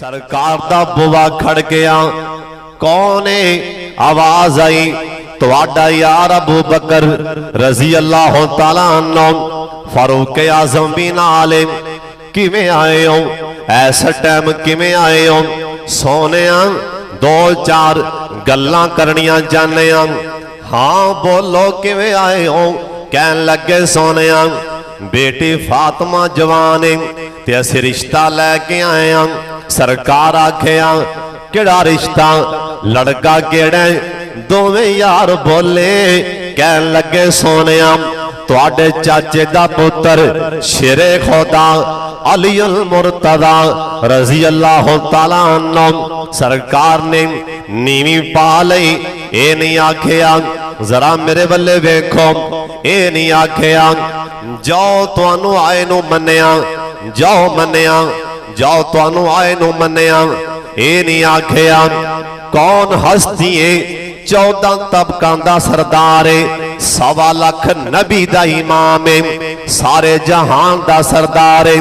सरकार दा बुआ खड़ गया। कौन है? आवाज आई, तुहाडा यार अबू बकर रजी अल्लाह तआला अन्हु, फारूक आजम भी नाल। किवें आए हो? ऐसा टाइम किवें आए हो? सोने दो चार गल्लां करनियां जाने। हाँ बोलो किवें आए हो? कहन लगे सोने बेटी फातिमा जवान है ते असीं रिश्ता लैके आए हैं। सरकार आखिया केड़ा रिश्ता? लड़का केड़ा? दोवें यार बोले। कहन लगे सोने तुहाडे चाचे दा पुत्र शेरे खुदा अली अल मुर्तदा रजी अल्लाह तआला अन्हु। सरकार ने नीवी पा लई। ए नहीं आखिया जरा मेरे बल्ले वेखो, ए नहीं आखिया जाओ तुहानू आए नू मन्निया, जाओ मन्निया, जाओ तुहानू आए नू मन्निया। ए नहीं आखिया कौन हस्ती है? 14 तबकां दा सरदार है, 1.25 लाख नबी दा इमाम है, सारे जहान दा सरदार है।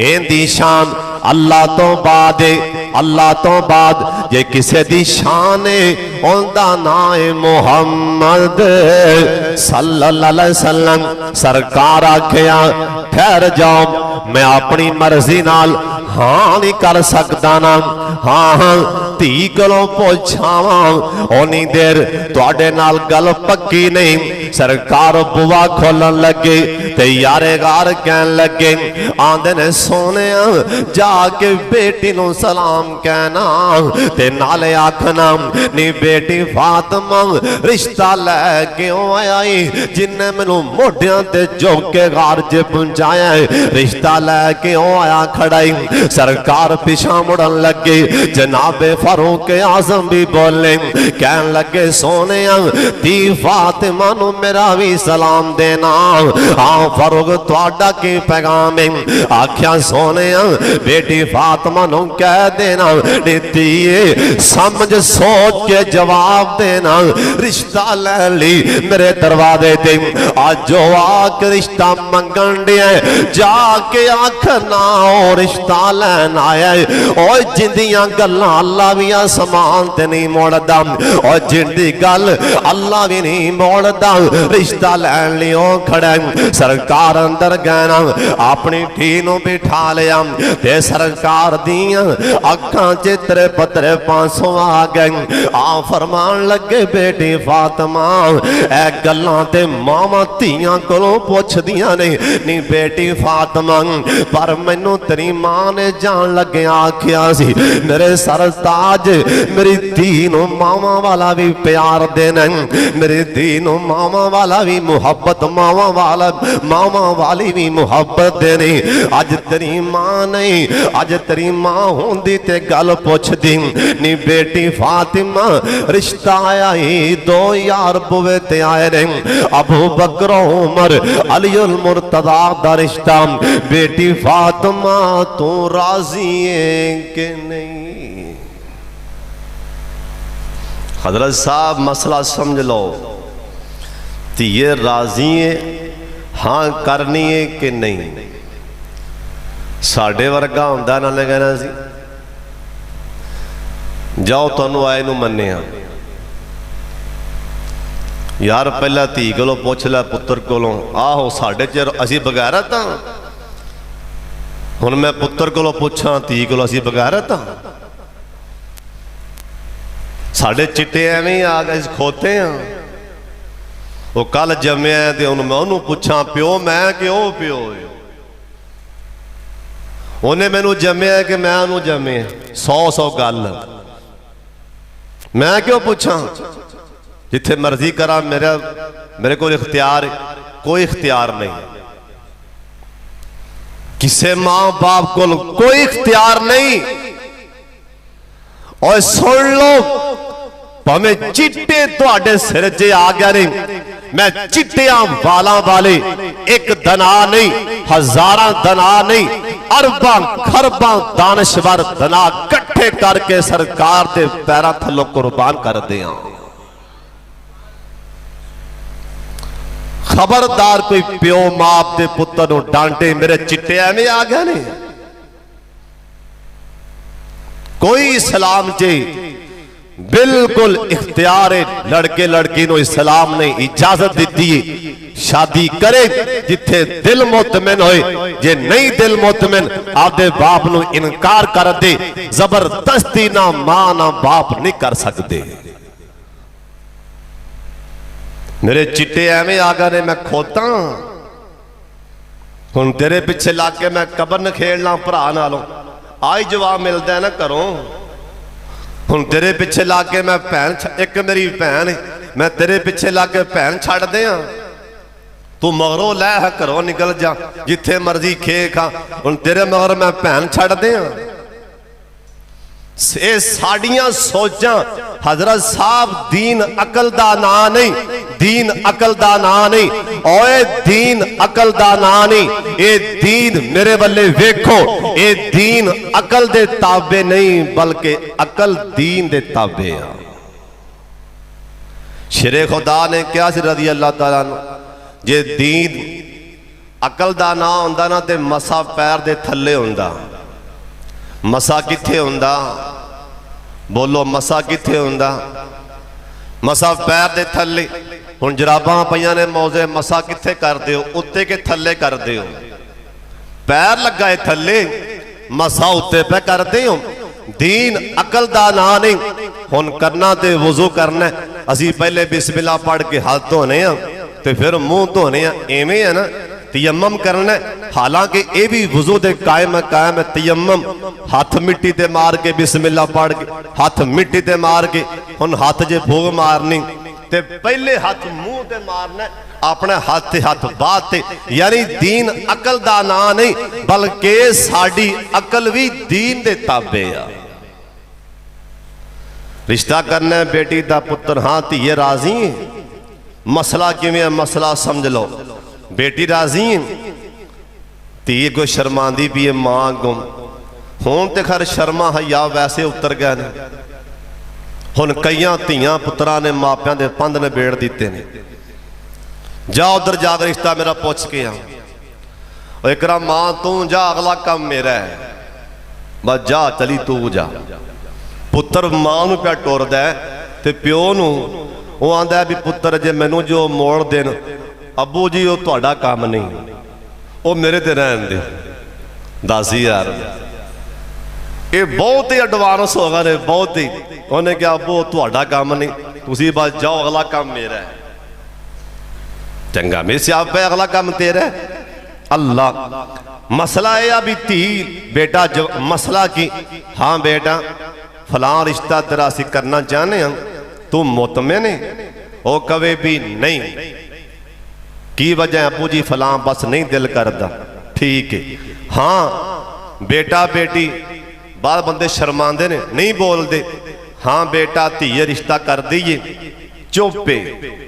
इहदी शान अल्लाह तो बाद है, अल्लाह तो बाद जे किसे दी शान है उनदा नाम है मुहम्मद सल्लल्लाहु अलैहि वसल्लम। सरकार आखिया ठहर जाओ, मैं अपनी मर्जी नाल हाँ नहीं कर सकता ना। हाँ हाँ धी कोलों पूछावा ओनी देर तुहाडे नाल गल पक्की नहीं। सरकार बुआ खोलन लगे ते यारे गार कहन लगे, आंदे ने सोने जाके बेटी नू सलाम कहना ते नाले आखना नी बेटी फातिमा रिश्ता लैके आई जिन्ने मैनू मोढियां ते झोंके गार च पहुंचाया, रिश्ता लैके आया खड़ाई। सरकार पिछा मुड़न लगे, जनाबे फारूक आजम भी बोले, कहन लगे सोने धी फातिमा नू मेरा भी सलाम देना। हाँ फारूक तुहाडा की पैगाम है? आख्या सोने बेटी फातिमा नू कह देना नीतीए समझ सोच के जवाब देना, रिश्ता ले ली मेरे दरवाजे ते आज जो आक रिश्ता मंगन दिया जाके आखना ओ रिश्ता लैन आया। और जिंदियां गल्लां अल्लाह भी आसमान ते नहीं मोड़दा, और जिंदी गल अल्लाह भी नहीं मोड़दा, रिश्ता लैन लियो खड़ा। सरकार अंदर गया, अपनी धी नू बिठा लिया ते सरकार दियां अखां चित्रे पत्रे पासों आ गए। आ फरमान लगे बेटी फातिमा ए गल्लां ते मावां धीआं कोलों पुछदियां ने नी बेटी फातिमा, पर मैनू तेरी मां ने जान लगे आखिया सी मेरे सरताज मेरी धी नू मावां वाला भी प्यार देना, मेरी धी नू मावां वाला भी मुहब्बत, मावां वाली भी मुहब्बत देनी। अज तेरी मां नहीं, अज तेरी मां होंदी ते गल पुछदी नी बेटी फातिमा रिश्ता आया ही 2 यार बुवे ते आए ने, अबू बकर उमर अली अल मुर्तदा दा रिश्ता। बेटी फातिमा तू राजी है कि नहीं? हजरत साहब मसला समझ लो, ये राजी है हाँ करनी है कि नहीं? साढ़े वर्गा हुंदा ना कहना सी जाओ तुहानू आए नू मन्निया। यार पहला धी कोलों पुछ लै पुत्र कोलों, आहो साढ़े च असी बगैरत हाँ, हुण मैं पुत्र कोलों पुछां धी कोलों असी बगैरत हाँ? साढ़े चिट्टे एवें आ गए खोते हाँ। वो कल जम्मिया ते हुण मैं उहनूं पुछां प्यो मैं कि ओह प्यो है? उन्हें मैनू जम्मिया कि मैं उहनूं जम्मिया? 100 गल मैं क्यों पूछा? जिथे मर्जी करा मेरे को इख्तियार, कोई इख्तियार नहीं, किसे मां बाप को कोई इख्तियार नहीं। और सुन लो भावें चिट्टे तुहाडे सिर च आ गया नहीं, मैं चिट्टियां वाला वाले एक दना नहीं, 1000 दना नहीं, अरबां खरबां दानश्वर दना कट्ठे करके सरकार के पैरों थल्लों कुर्बान कर दिया। खबरदार कोई प्यो माप के पुत्र डांटे मेरे चिट्टे एवें आ गए ने। कोई इस्लाम च बिल्कुल इख्तियार लड़के लड़की को इस्लाम ने इजाजत दी शादी करे जिथे दिल मुतमिन होए, जे नहीं दिल मुतमिन आपदे बाप नु इनकार कर दे, जबरदस्ती ना मां ना बाप नहीं कर सकते। मेरे चिट्टे एवं आ गए ने मैं खोता हुण तेरे पिछे लग के मैं कबरन खेलना भरा नालों आई जवाब मिलता है ना घरों। हुण तेरे पिछे लग के मैं भैन एक मेरी भैन मैं तेरे पिछे लग के भैन छड़ दियां तू मगरों लै है घरों निकल जा जिथे मर्जी खे खा। हुण तेरे मगर मैं भैन छड़ दियां। साड़ियां सोचा हजरत साहब दीन अकल दा ना नहीं, दीन अकल दा ना नहीं, ओए दीन अकल दा ना नहीं, ये दीन मेरे बल्ले वेखो, ये दीन अकल दे ताबे नहीं बल्कि अकल दीन दे ताबे आ। शेरे खुदा ने क्या रज़ी अल्लाह तआला जे दीन अकल दा ना हुंदा ना ते मसा पैर दे थल्ले हुंदा। मसा किथे हुंदा बोलो, मसा किथे हुंदा? मसा पैर दे थल्ले। हुण जराबां पईयां ने मौजे मसा किथे कर दिओ, उत्ते के थल्ले कर दिओ। पैर लगा है थल्ले मसा उत्ते पे कर दिओ। दीन अकल दा ना नहीं। हुण करना ते वुजू करना, असी पहले बिस्मिल्लाह पढ़ के हाथ धोने आ ते फिर मुंह धोने आ, एवें है ना। तयम्मम करना, हालांकि ये भी वुजू दे कायम है तयम्मम। हाथ मिट्टी ते मार के बिस्मिल्लाह पढ़ के हाथ मिट्टी ते मार के हुण हाथ जे फूक मारनी ते पहले हाथ मुंह ते मारना, अपने हाथ ते हाथ बात ते। यानी दीन अकल दा ना नहीं बल्कि साडी अकल भी दीन दे ताबे आ। रिश्ता करना बेटी दा पुत्र, हाँ धीए राजी मसला किवें है मसला समझ लो। बेटी राजी धी को शर्मांदी भी है मां अगों। हुण ते खैर शर्मा हया वैसे उतर गए ने। हुण कईयां धीआं पुत्रां ने मापियां दे पंध निबेड़ दिते ने। जा उधर जाकर रिश्ता मेरा पुछ के आ, एकरा मां तू जा अगला काम मेरा है, बस जा चली तू जा। पुत्र मां नूं पिया टुरदा ते प्यो नूं वो आंदा भी पुत्र जे मैनू जो मोड़ देन अबू जी वो तुहाडा काम नहीं, वो मेरे ते रहन दे। दस यार ये बहुत ही एडवांस हो गए, बहुत ही। उन्हें क्या अबू तुहाडा काम नहीं, तुसी बस जाओ अगला काम मेरा है। चंगा मेरे सियाप है, अगला काम तेरा है। अल्लाह मसला है भी धी बेटा मसला की, हाँ बेटा फलां रिश्ता तेरा असी करना चाहते हैं, तू मुतमिन है? वो कवे भी नहीं। की वजह? अबू जी फलां बस नहीं दिल करता। ठीक है, हाँ बेटा बेटी बाल बंदे शर्मांदे ने नहीं बोलते। हाँ बेटा धीए रिश्ता कर दीए, चुप है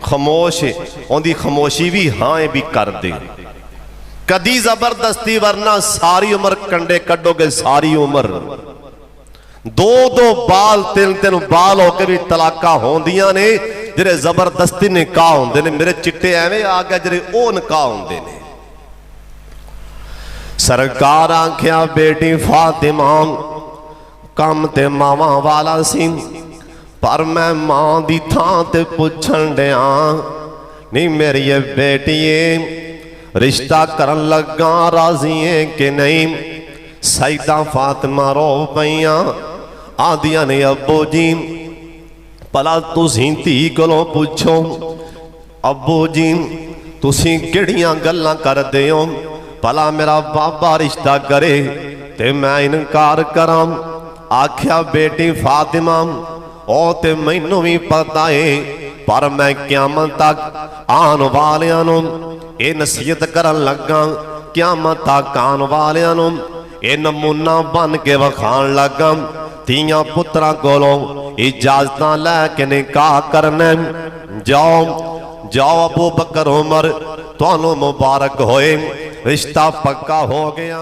खामोश है, उनकी खामोशी भी हाँ भी कर दे। कदी जबरदस्ती वरना सारी उम्र कंडे कड्डोगे, सारी उम्र। दो दो बाल तीन तीन बाल होके भी तलाका होंदियां ने जिहड़े जबरदस्ती निकाह होंदे ने। मेरे चिट्टे एवें आ गए जिहड़े ओ निकाह होंदे ने। सरकार आख्या बेटी फातिमा कम ते मावा वाला सी, पर मैं मां दी थां ते पुछण दिया नहीं मेरी बेटीए रिश्ता करन लगा राजी है कि नहीं। सईदा फातिमा रो पईयां आदियां ने अब्बू जी भला तुसीं धी कोलों पुछो, अब्बू जी तुसीं किहड़ियां गल्लां करदे हो? भला मेरा बाबा रिश्ता करे ते मैं इनकार करां? आख्या बेटी फातिमा ओ ते मैनू भी पता है, पर मैं क़यामत तक आने वालियां नूं ये नसीहत करन लगा, क़यामत तक आने वालियां नूं ये नमूना बन के वखाण लगा। धीआं पुत्रां कोलों इजाजत लैके निकाह करना। जाओ जाओ अबू बकर उमर तुहानू मुबारक होए, रिश्ता पक्का हो गया।